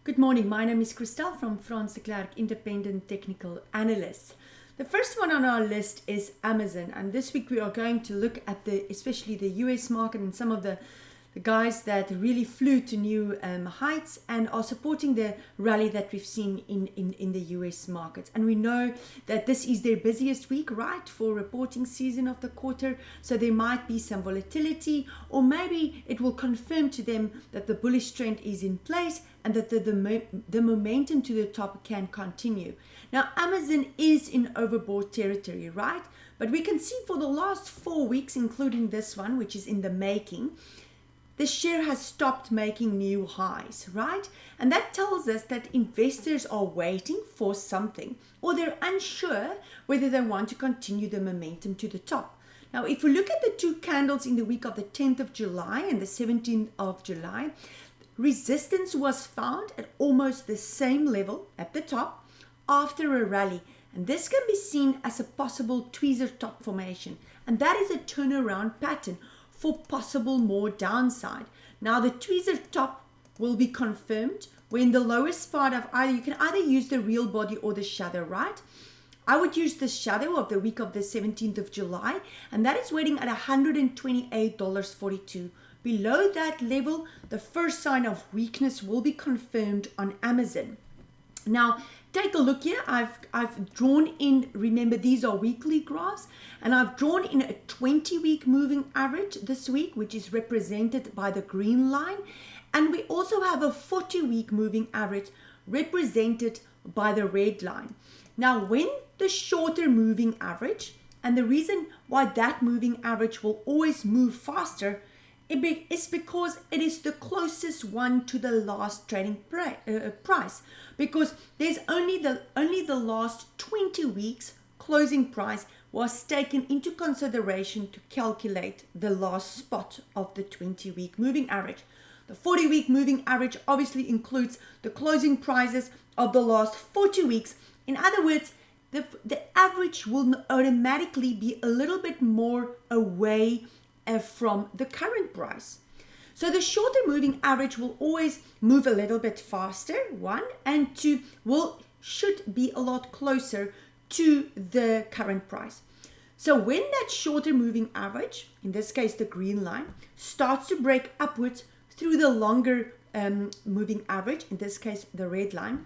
Good morning. My name is Christel from Frans, the Klerk, Independent Technical Analyst. The first one on our list is AMZN, and this week we are going to look at especially the US market and some of the guys that really flew to new heights and are supporting the rally that we've seen in the US markets. And we know that this is their busiest week, right, for reporting season of the quarter. So there might be some volatility, or maybe it will confirm to them that the bullish trend is in place and that the momentum to the top can continue. Now, AMZN is in overbought territory, right? But we can see for the last 4 weeks, including this one, which is in the making, the share has stopped making new highs, right? And that tells us that investors are waiting for something, or they're unsure whether they want to continue the momentum to the top. Now, if we look at the two candles in the week of the 10th of July and the 17th of July, resistance was found at almost the same level at the top after a rally. And this can be seen as a possible tweezer top formation. And that is a turnaround pattern for possible more downside. Now the tweezer top will be confirmed when the lowest part of you can either use the real body or the shadow, right? I would use the shadow of the week of the 17th of July, and that is waiting at $128.42. Below that level, the first sign of weakness will be confirmed on AMZN. Now, take a look here. I've drawn in, remember these are weekly graphs, and I've drawn in a 20-week moving average this week, which is represented by the green line. And we also have a 40-week moving average represented by the red line. Now, when the shorter moving average, and the reason why that moving average will always move faster is because it is the closest one to the last trading price, because there's only the last 20 weeks closing price was taken into consideration to calculate the last spot of the 20-week moving average. The 40-week moving average obviously includes the closing prices of the last 40 weeks. In other words, the average will automatically be a little bit more away from the current price. So the shorter moving average will always move a little bit faster, one, and two, should be a lot closer to the current price. So when that shorter moving average, in this case the green line, starts to break upwards through the longer moving average, in this case the red line,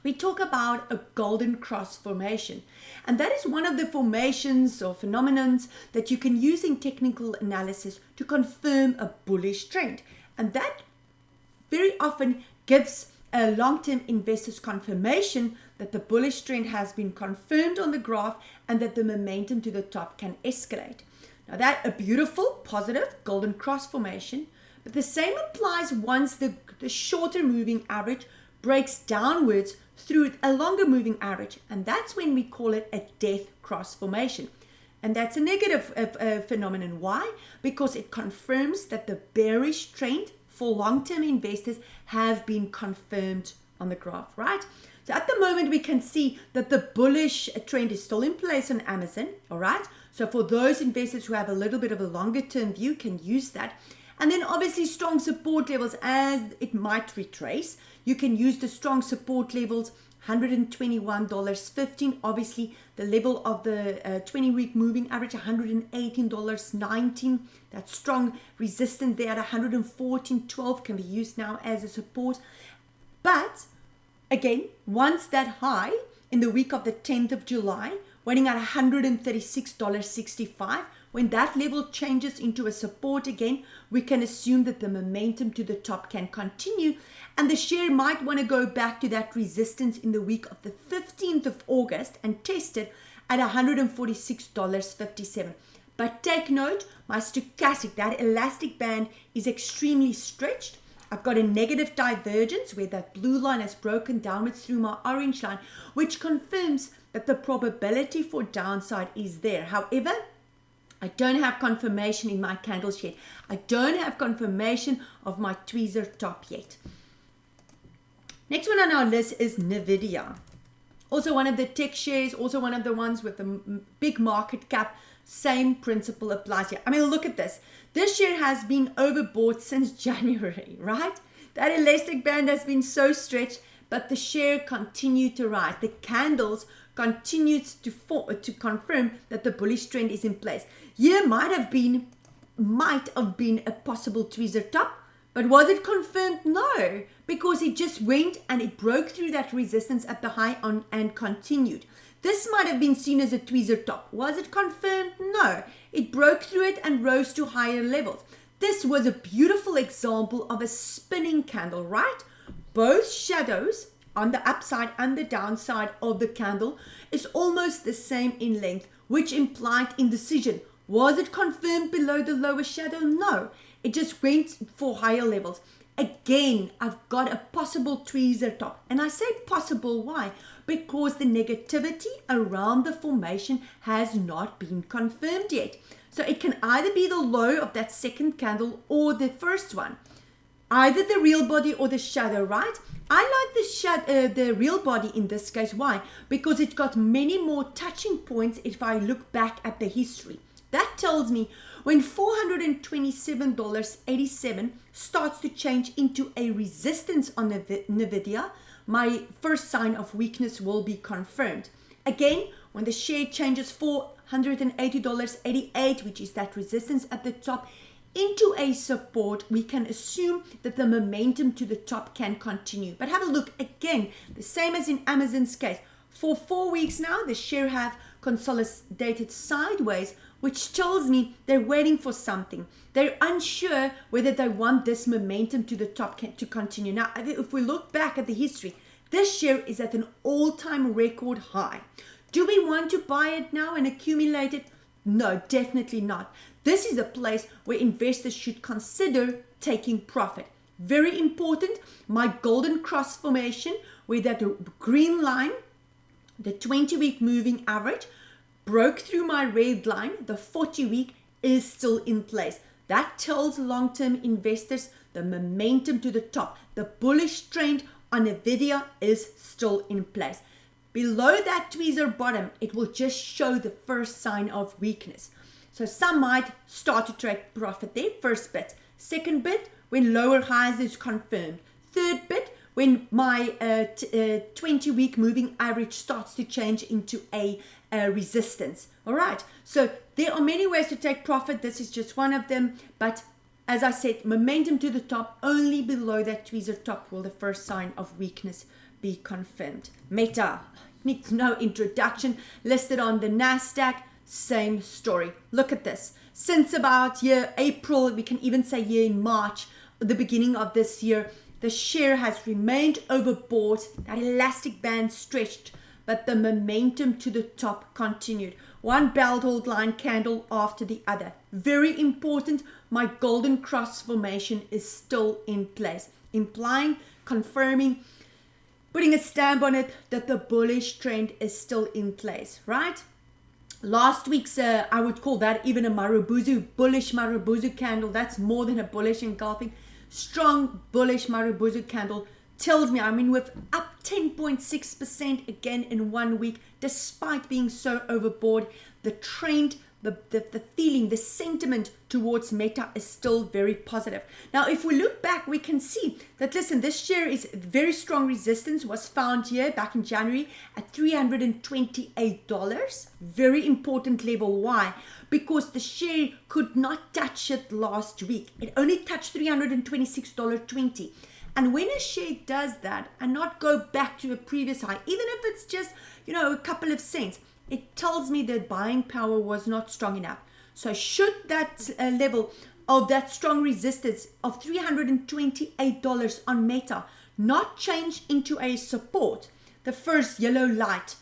we talk about a golden cross formation. And that is one of the formations or phenomenons that you can use in technical analysis to confirm a bullish trend. And that very often gives long-term investors confirmation that the bullish trend has been confirmed on the graph and that the momentum to the top can escalate. Now that a beautiful, positive golden cross formation, but the same applies once the shorter moving average breaks downwards through a longer moving average, and that's when we call it a death cross formation. And that's a negative phenomenon. Why? Because it confirms that the bearish trend for long-term investors have been confirmed on the graph, right? So at the moment we can see that the bullish trend is still in place on AMZN, all right? So for those investors who have a little bit of a longer term view can use that. And then obviously strong support levels as it might retrace. You can use the strong support levels, $121.15. Obviously the level of the 20-week moving average, $118.19. That strong resistance there at $114.12 can be used now as a support. But again, once that high in the week of the 10th of July, waiting at $136.65, when that level changes into a support again, we can assume that the momentum to the top can continue, and the share might want to go back to that resistance in the week of the 15th of August and test it at $146.57. But take note, my stochastic, that elastic band is extremely stretched. I've got a negative divergence where that blue line has broken downwards through my orange line, which confirms that the probability for downside is there. However, I don't have confirmation in my candles yet. I don't have confirmation of my tweezer top yet. Next one on our list is Nvidia. Also one of the tech shares, also one of the ones with the big market cap. Same principle applies here. I mean, look at this. This share has been overbought since January, right? That elastic band has been so stretched, but the share continued to rise. The candles continued to confirm that the bullish trend is in place. Here might have been a possible tweezer top, but was it confirmed? No, because it just went and it broke through that resistance at the high on and continued. This might have been seen as a tweezer top. Was it confirmed? No. It broke through it and rose to higher levels. This was a beautiful example of a spinning candle, right? Both shadows on the upside and the downside of the candle is almost the same in length, which implied indecision. Was it confirmed below the lower shadow? No. It just went for higher levels. Again, I've got a possible tweezer top. And I say possible, why? Because the negativity around the formation has not been confirmed yet. So it can either be the low of that second candle or the first one. Either the real body or the shadow, right? I like the real body in this case. Why? Because it's got many more touching points if I look back at the history. That tells me when $427.87 starts to change into a resistance on Nvidia, my first sign of weakness will be confirmed. Again, when the share changes $480.88, which is that resistance at the top, into a support, we can assume that the momentum to the top can continue. But have a look again, the same as in Amazon's case. For 4 weeks now, the share have consolidated sideways, which tells me they're waiting for something. They're unsure whether they want this momentum to the top to continue. Now, if we look back at the history, this share is at an all-time record high. Do we want to buy it now and accumulate it? No, definitely not. This is a place where investors should consider taking profit. Very important, my golden cross formation, where that green line, the 20-week moving average, broke through my red line, the 40-week is still in place. That tells long-term investors the momentum to the top. The bullish trend on Nvidia is still in place. Below that tweezer bottom, it will just show the first sign of weakness. So some might start to trade profit there. First bit. Second bit, when lower highs is confirmed. Third bit, when my 20-week moving average starts to change into a resistance. All right. So there are many ways to take profit. This is just one of them. But as I said, momentum to the top, only below that tweezer top will the first sign of weakness be confirmed. Meta needs no introduction. Listed on the NASDAQ, same story. Look at this. Since about April, we can even say in March, the beginning of this year, the share has remained overbought. That elastic band stretched, but the momentum to the top continued. One bell hold line candle after the other. Very important, my golden cross formation is still in place, implying, confirming, putting a stamp on it that the bullish trend is still in place, right? Last week's, I would call that even a bullish Marubozu candle. That's more than a bullish engulfing. Strong bullish Marubozu candle tells me, with up 10.6% again in 1 week, despite being so overbought, the trend, the feeling, the sentiment towards Meta is still very positive. Now, if we look back, we can see that, listen, this share is very strong resistance was found here back in January at $328. Very important level. Why? Because the share could not touch it last week. It only touched $326.20. And when a share does that and not go back to a previous high, even if it's just, a couple of cents, it tells me that buying power was not strong enough. So should that level of that strong resistance of $328 on Meta not change into a support, the first yellow light,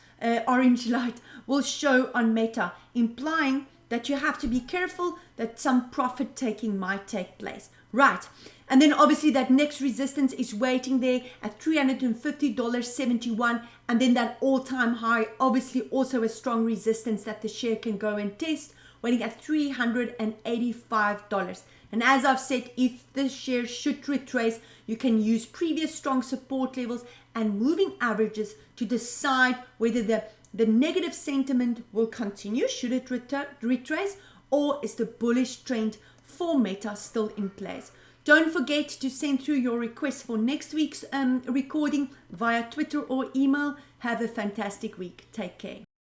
orange light will show on Meta, implying that you have to be careful that some profit taking might take place. Right. And then obviously that next resistance is waiting there at $350.71. And then that all-time high, obviously also a strong resistance that the share can go and test, waiting at $385. And as I've said, if the share should retrace, you can use previous strong support levels and moving averages to decide whether the negative sentiment will continue, should it retrace, or is the bullish trend for Meta still in place. Don't forget to send through your requests for next week's recording via Twitter or email. Have a fantastic week. Take care.